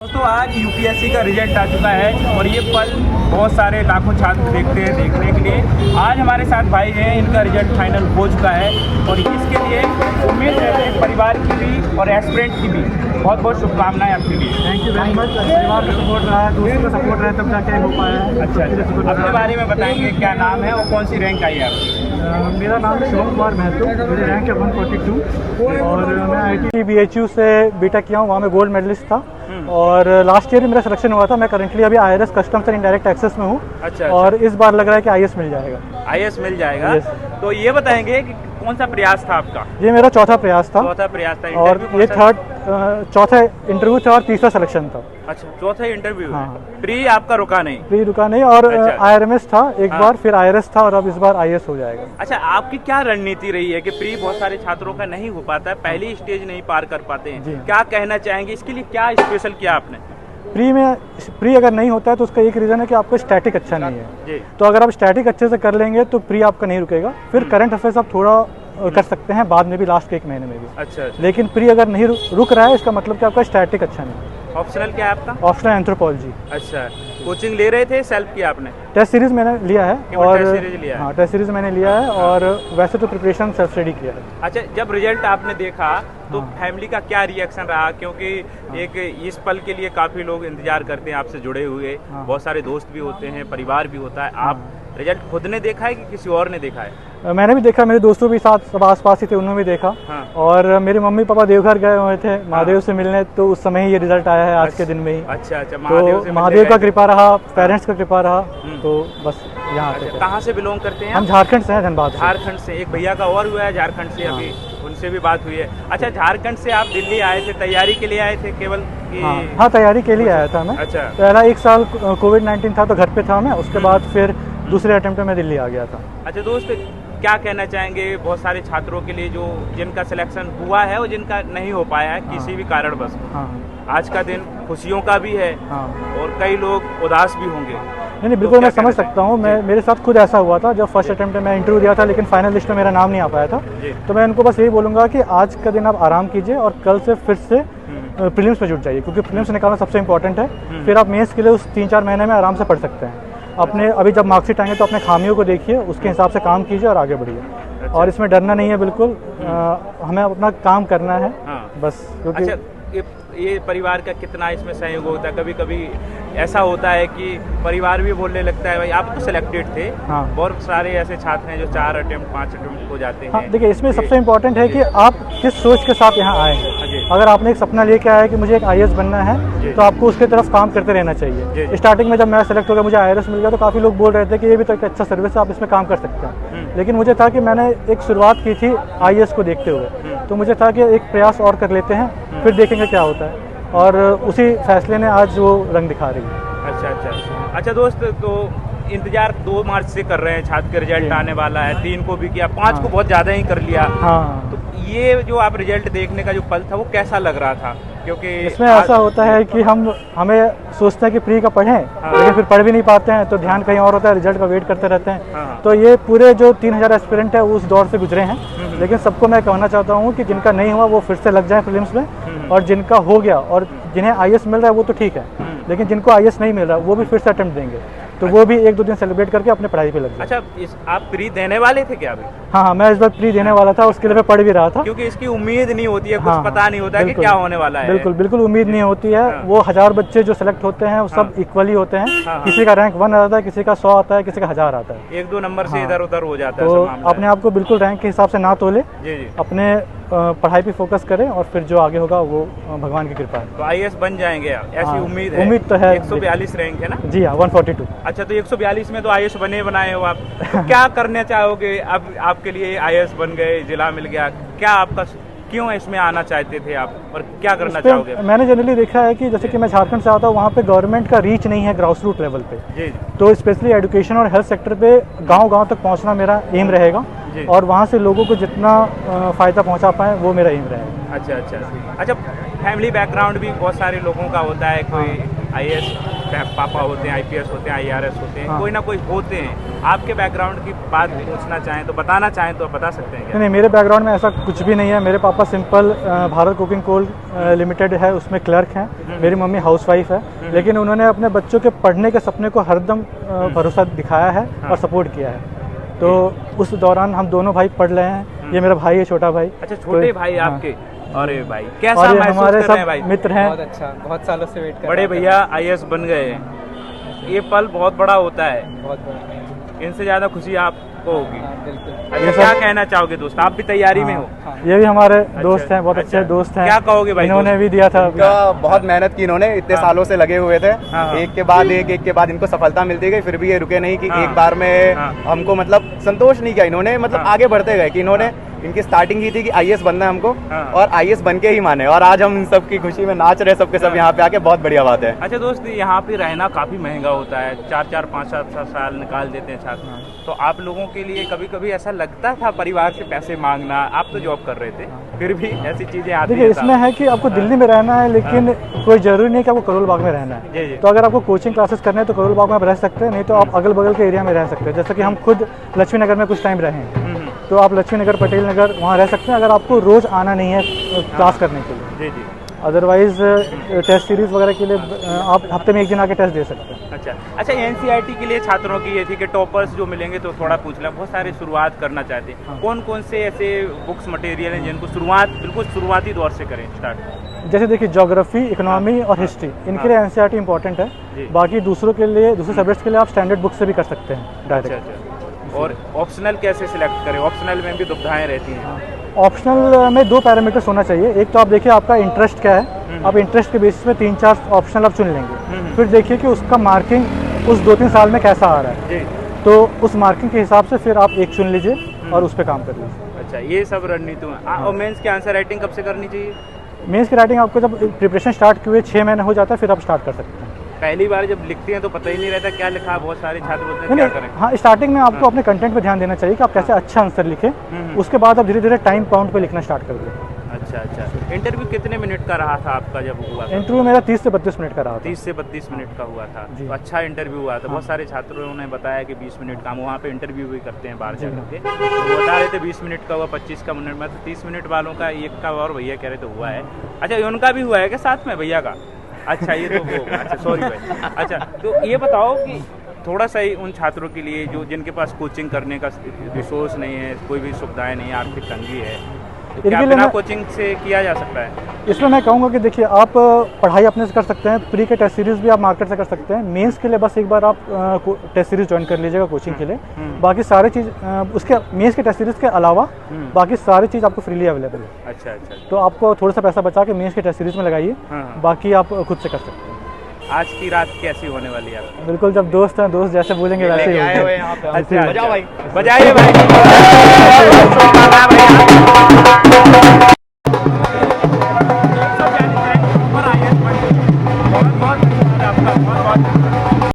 दोस्तों आज यूपीएससी का रिजल्ट आ चुका है और ये पल बहुत सारे लाखों छात्र देखते हैं देखने के लिए। आज हमारे साथ भाई हैं, इनका रिजल्ट फाइनल हो चुका है और इसके लिए उम्मीद रहते हैं परिवार की भी और एस्पिरेंट की भी। बहुत बहुत शुभकामनाएं आपके लिए। Thank you very much. परिवार का सपोर्ट रहा है, दोस्तों का सपोर्ट रहा है, तब जाके हो पाया है। अच्छा, अपने बारे में बताएंगे, क्या नाम है और कौन सी रैंक आई है आपकी? मेरा नाम शिवम कुमार महतो, मेरी रैंक है 142 और मैं IIT BHU से बीटेक किया हूँ, वहाँ में गोल्ड मेडलिस्ट था और लास्ट ईयर मेरा सिलेक्शन हुआ था। मैं करंटली अभी IRS customs and indirect taxes में हूँ। अच्छा, और इस बार लग रहा है कि IAS मिल जाएगा। IAS मिल जाएगा। Yes. तो ये बताएंगे कि कौन सा प्रयास था आपका? ये मेरा चौथा प्रयास था। चौथा प्रयास था। और ये चौथा इंटरव्यू था और तीसरा सिलेक्शन था। अच्छा, चौथा इंटरव्यू। हाँ। प्री आपका रुका नहीं? प्री रुका नहीं और अच्छा। IRMS था एक हाँ। बार, फिर IRS था और अब इस बार IAS हो जाएगा। अच्छा, आपकी क्या रणनीति रही है कि प्री बहुत सारे छात्रों का नहीं हो पाता है, पहली स्टेज नहीं पार कर पाते जी। हैं, क्या कहना चाहेंगे? इसके लिए क्या स्पेशल किया आपने? प्री अगर नहीं होता है तो उसका एक रीज़न है कि आपका स्टैटिक अच्छा नहीं है जी। तो अगर आप स्टैटिक अच्छे से कर लेंगे तो प्री आपका नहीं रुकेगा। फिर करंट अफेयर्स आप थोड़ा कर सकते हैं बाद में भी, लास्ट के एक महीने में भी। अच्छा। लेकिन प्री अगर नहीं रुक रहा है इसका मतलब कि आपका स्टैटिक अच्छा नहीं है। ऑप्शनल क्या है आपका? Optional anthropology. अच्छा, कोचिंग ले रहे थे, सेल्फ किया आपने? टेस्ट सीरीज मैंने लिया है केवल और टेस्ट सीरीज लिया है? हाँ, टेस्ट सीरीज मैंने लिया है और वैसे तो प्रिपरेशन सेल्फ स्टडी किया है। अच्छा, जब रिजल्ट आपने देखा तो हाँ। फैमिली का क्या रिएक्शन रहा? क्योंकि एक इस पल के लिए काफ़ी लोग इंतजार करते हैं आपसे जुड़े हुए। हाँ। बहुत सारे दोस्त भी होते हैं, परिवार भी होता है। आप रिजल्ट खुद ने देखा है कि किसी और ने देखा है? मैंने भी देखा, मेरे दोस्तों भी साथ सब आस-पास ही थे, उन्होंने भी देखा। हाँ। और मेरे मम्मी पापा देवघर गए हुए थे महादेव से मिलने, तो उस समय ही ये रिजल्ट आया है आज के दिन में ही। अच्छा, तो महादेव महादेव का कृपा रहा, पेरेंट्स का कृपा रहा, तो बस यहाँ पे थे। कहाँ से बिलोंग करते हैं हम आप? झारखंड से हैं, धनबाद से। झारखंड से। एक भैया का और हुआ है झारखंड से, अभी उनसे भी बात हुई है। अच्छा, झारखंड से आप दिल्ली आए थे, तैयारी के लिए आए थे केवल कि? हाँ, तैयारी के लिए आया था मैं। अच्छा। पहला एक साल कोविड-19 था तो घर पे था मैं, उसके बाद फिर दूसरे अटेम्प्ट में मैं दिल्ली आ गया था। अच्छा दोस्त, क्या कहना चाहेंगे बहुत सारे छात्रों के लिए जो जिनका सिलेक्शन हुआ है और जिनका नहीं हो पाया है किसी भी कारणवश? हाँ। आज का दिन खुशियों का भी है हाँ। और कई लोग उदास भी होंगे। नहीं, बिल्कुल मैं समझ सकता हूँ। मैं मेरे साथ खुद ऐसा हुआ था जब फर्स्ट अटेम्प्ट में मैं इंटरव्यू दिया था, लेकिन फाइनल लिस्ट में मेरा नाम नहीं आ पाया था। तो मैं उनको बस यही बोलूँगा कि आज का दिन आप आराम कीजिए और कल से फिर से प्रीलिम्स में जुट जाइए, क्योंकि प्रीलिम्स निकालना सबसे इंपॉर्टेंट है। फिर आप मेंस के लिए उस 3-4 महीने में आराम से पढ़ सकते हैं। अपने अभी जब मार्कशीट आएंगे तो अपने खामियों को देखिए, उसके हिसाब से काम कीजिए और आगे बढ़िए। और इसमें डरना नहीं है बिल्कुल, हमें अपना काम करना है बस। क्योंकि अच्छा, ये परिवार का कितना इसमें सहयोग होता है? कभी कभी ऐसा होता है कि परिवार भी बोलने लगता है भाई आप तो सिलेक्टेड थे। हाँ। बहुत सारे ऐसे छात्र हैं जो 4 अटेम्प्ट 5 अटेम्प्ट हो जाते हैं। हाँ, देखिए इसमें सबसे इम्पोर्टेंट है कि आप किस सोच के साथ यहाँ आए हैं। जी। अगर आपने एक सपना लेके आया है कि मुझे एक IAS बनना है तो आपको उसकी तरफ काम करते रहना चाहिए। स्टार्टिंग में जब मैं सेलेक्ट हो गया, मुझे IRS मिल गया, तो काफ़ी लोग बोल रहे थे कि ये भी तो एक अच्छा सर्विस है, आप इसमें काम कर सकते हैं। लेकिन मुझे था कि मैंने एक शुरुआत की थी IAS को देखते हुए, तो मुझे था कि एक प्रयास और कर लेते हैं, फिर देखेंगे क्या होता है। और उसी फैसले ने आज वो रंग दिखा रही है। अच्छा दोस्त, तो इंतजार 2 मार्च से कर रहे हैं, छात्र का रिजल्ट आने वाला है। 3 को भी किया, 5 को बहुत ज़्यादा ही कर लिया। हाँ। तो ये जो आप रिजल्ट देखने का जो पल था वो कैसा लग रहा था? क्योंकि इसमें ऐसा होता है कि हमें सोचते हैं कि प्री का पढ़ें, लेकिन फिर पढ़ भी नहीं पाते हैं, तो ध्यान कहीं और होता है, रिजल्ट का वेट करते रहते हैं। तो ये पूरे जो 3000 एस्पिरेंट है उस दौर से गुजरे हैं। लेकिन सबको मैं कहना चाहता हूँ कि जिनका नहीं हुआ वो फिर से लग जाए प्रीलिम्स में, और जिनका हो गया और जिन्हें IAS मिल रहा है वो तो ठीक है, लेकिन जिनको IAS नहीं मिल रहा वो भी फिर से अटेम्प्ट देंगे, तो वो भी 1-2 दिन सेलिब्रेट करके अपने पढ़ाई पे लग जाए। अच्छा, आप प्री देने वाले थे क्या अभी? हाँ, मैं इस बार प्री देने वाला था, उसके लिए मैं पढ़ भी रहा था। क्योंकि इसकी उम्मीद नहीं होती है, कुछ पता नहीं होता कि क्या होने वाला है। बिल्कुल उम्मीद नहीं होती है। वो 1000 बच्चे जो सेलेक्ट होते हैं वो सब इक्वली होते हैं। किसी का रैंक 1 आता है, किसी का 100 आता है, किसी का 1000 आता है। 1-2 नंबर से इधर उधर हो जाता है। तो अपने आप को बिल्कुल रैंक के हिसाब से ना तोले, अपने पढ़ाई पे फोकस करें और फिर जो आगे होगा वो भगवान की कृपा है। तो IAS बन जाएंगे ऐसी उम्मीद है? उम्मीद तो है। 142 रैंक है ना? जी हाँ, 142। अच्छा, तो 142 में तो IAS बनाए हो आप। तो क्या करना चाहोगे? अब आपके लिए IAS बन गए, जिला मिल गया, क्या आपका क्यों इसमें आना चाहते थे आप और क्या करना चाहोगे? मैंने जनरली देखा है कि जैसे कि मैं झारखंड से आता हूँ, वहाँ पे गवर्नमेंट का रीच नहीं है ग्राउंड रूट लेवल पे। तो स्पेशली एजुकेशन और हेल्थ सेक्टर पे गांव-गांव तक पहुँचना मेरा एम रहेगा, और वहाँ से लोगों को जितना फ़ायदा पहुँचा पाए वो मेरा एम रहेगा। अच्छा, फैमिली बैकग्राउंड भी बहुत सारे लोगों का होता है। कोई IAS पापा होते हैं, IPS होते हैं, IRS होते हैं, हाँ। कोई ना कोई होते हैं। आपके बैकग्राउंड की बात पूछना चाहें तो बताना चाहें तो बता सकते हैं क्या? नहीं, मेरे बैकग्राउंड में ऐसा कुछ भी नहीं है। मेरे पापा simple Bharat cooking coal limited है, उसमें क्लर्क हैं। मेरी मम्मी हाउसवाइफ है, लेकिन उन्होंने अपने बच्चों के पढ़ने के सपने को हरदम भरोसा दिखाया है और सपोर्ट किया है। तो उस दौरान हम दोनों भाई पढ़ रहे हैं। ये मेरा भाई है, छोटा भाई। अच्छा, छोटे भाई हाँ। आपके? अरे भाई, कैसा और ये महसूस हमारे कर रहे हैं सब भाई? मित्र हैं। बहुत अच्छा, बहुत सालों से वेट कर बड़े रहा था। भैया IAS बन गए हैं, ये पल बहुत बड़ा होता है। बहुत बड़ा। इनसे ज्यादा खुशी आपको होगी। हाँ, बिल्कुल। अच्छा, ये क्या सब- कहना चाहोगे दोस्त? आप भी तैयारी में हो? हाँ। ये भी हमारे दोस्त हैं, बहुत अच्छा। अच्छे दोस्त हैं। क्या कहोगे भाई? इन्होंने दोस्त? भी दिया था। इनका बहुत मेहनत की इन्होंने, इतने हाँ। सालों से लगे हुए थे। हाँ। एक के बाद एक के बाद इनको सफलता मिलती गई, फिर भी ये रुके नहीं कि हाँ। एक बार में हाँ। हमको मतलब संतोष नहीं किया इन्होंने, मतलब हाँ। आगे बढ़ते गए कि इन्होंने इनकी स्टार्टिंग की थी कि IAS बनना है हमको, हाँ। और IAS बन के ही माने, और आज हम इन सब की खुशी में नाच रहे सबके सब यहाँ पे आके, बहुत बढ़िया बात है। अच्छा दोस्त, यहाँ पे रहना काफ़ी महंगा होता है, 4-4 5-7 साल निकाल देते हैं छात्र। तो आप लोगों के लिए कभी कभी ऐसा लगता था परिवार से पैसे मांगना? आप तो जॉब कर रहे थे, फिर भी ऐसी चीज़ें आती देखिए, हैं इसमें है कि आपको दिल्ली में रहना है, लेकिन कोई जरूरी नहीं कि आपको करोल बाग में रहना जी, जी। है। तो अगर आपको कोचिंग क्लासेस करने हैं तो करोल बाग में आप रह सकते हैं, नहीं तो आप अगल बगल के एरिया में रह सकते हैं। जैसे कि हम खुद लक्ष्मी नगर में कुछ टाइम रहे हैं, तो आप लक्ष्मी नगर, पटेल नगर वहाँ रह सकते हैं, अगर आपको रोज़ आना नहीं है क्लास करने के लिए। जी जी। अदरवाइज टेस्ट सीरीज वगैरह के लिए आप हफ्ते में एक दिन आके टेस्ट दे सकते हैं। अच्छा, NCERT के लिए छात्रों की ये थी कि टॉपर्स जो मिलेंगे तो थोड़ा पूछ लें, बहुत सारे शुरुआत करना चाहते हैं। कौन कौन से ऐसे बुक्स मटेरियल हैं जिनको बिल्कुल शुरुआती दौर से करें स्टार्ट? जैसे देखिए, ज्योग्राफी, इकोनॉमी और हिस्ट्री, इनके लिए NCERT इंपॉर्टेंट है। जी। बाकी दूसरों के लिए, दूसरे सब्जेक्ट्स के लिए आप स्टैंडर्ड बुक से भी कर सकते हैं अच्छा डायरेक्ट। अच्छा। और ऑप्शनल कैसे सिलेक्ट करें? ऑप्शनल में भी दुविधाएं रहती हैं। ऑप्शनल में 2 पैरामीटर्स होना चाहिए। एक तो आप देखिए आपका इंटरेस्ट क्या है, आप इंटरेस्ट के बेसिस पे 3-4 ऑप्शनल आप चुन लेंगे। फिर देखिए कि उसका मार्किंग उस 2-3 साल में कैसा आ रहा है, जी। तो उस मार्किंग के हिसाब से फिर आप एक चुन लीजिए और उस पर काम कर लीजिए। अच्छा, ये सब रणनीति है। और मेंस की आंसर राइटिंग कब से करनी चाहिए? मेंस की राइटिंग आपको जब प्रिपरेशन स्टार्ट किए 6 महीने हो जाता है, फिर आप स्टार्ट कर सकते हैं। पहली बार जब लिखते हैं तो पता ही नहीं रहता क्या लिखा है, बहुत सारे छात्र बोलते हैं नहीं, क्या नहीं, करें। हाँ, स्टार्टिंग में आपको अपने कंटेंट पे ध्यान देना चाहिए कि आप कैसे अच्छा आंसर लिखें। उसके बाद आप धीरे धीरे टाइम काउंट पे लिखना स्टार्ट कर दें। अच्छा अच्छा। इंटरव्यू कितने मिनट का रहा था आपका जब हुआ था? इंटरव्यू मेरा 30 से 32 मिनट का रहा था। 30 से 32 मिनट का हुआ था। जी। तो अच्छा इंटरव्यू हुआ था। बहुत सारे छात्रों ने बताया कि 20 मिनट का, हम वहाँ पे इंटरव्यू भी करते हैं बाहर जी। जाकर के, तो बता रहे थे 20 मिनट का हुआ, 25 का मिनट में, तो 30 मिनट वालों का एक का और भैया कह रहे तो हुआ है। अच्छा, उनका भी हुआ है क्या साथ में भैया का? अच्छा, ये तो वो, अच्छा सॉरी भाई। अच्छा, तो ये बताओ कि थोड़ा सा ही उन छात्रों के लिए जो जिनके पास कोचिंग करने का रिसोर्स नहीं है, कोई भी सुविधाएं नहीं है, आर्थिक तंगी है, तो क्या इनके लिए बिना मैं- कोचिंग से किया जा सकता है? इसमें मैं कहूँगा कि देखिए, आप पढ़ाई अपने से कर सकते हैं, प्री के टेस्ट सीरीज़ भी आप मार्केट से कर सकते हैं। मेंस के लिए बस एक बार आप टेस्ट सीरीज़ ज्वाइन कर लीजिएगा कोचिंग के लिए। बाकी सारी चीज़ उसके मेंस के टेस्ट सीरीज़ के अलावा बाकी सारी चीज़ आपको फ्रीली अवेलेबल है। अच्छा अच्छा। तो आपको थोड़ा सा पैसा बचा के मेंस के टेस्ट सीरीज़ में लगाइए, हाँ। बाकी आप खुद से कर सकते हैं। आज की रात कैसी होने वाली है आपकी? बिल्कुल, जब दोस्त हैं, दोस्त जैसे बोलेंगे वैसे ही लेके आए होगा। हुए हैं यहाँ पे हम। अच्छा, बजाओ भाई। बजाइए भाई।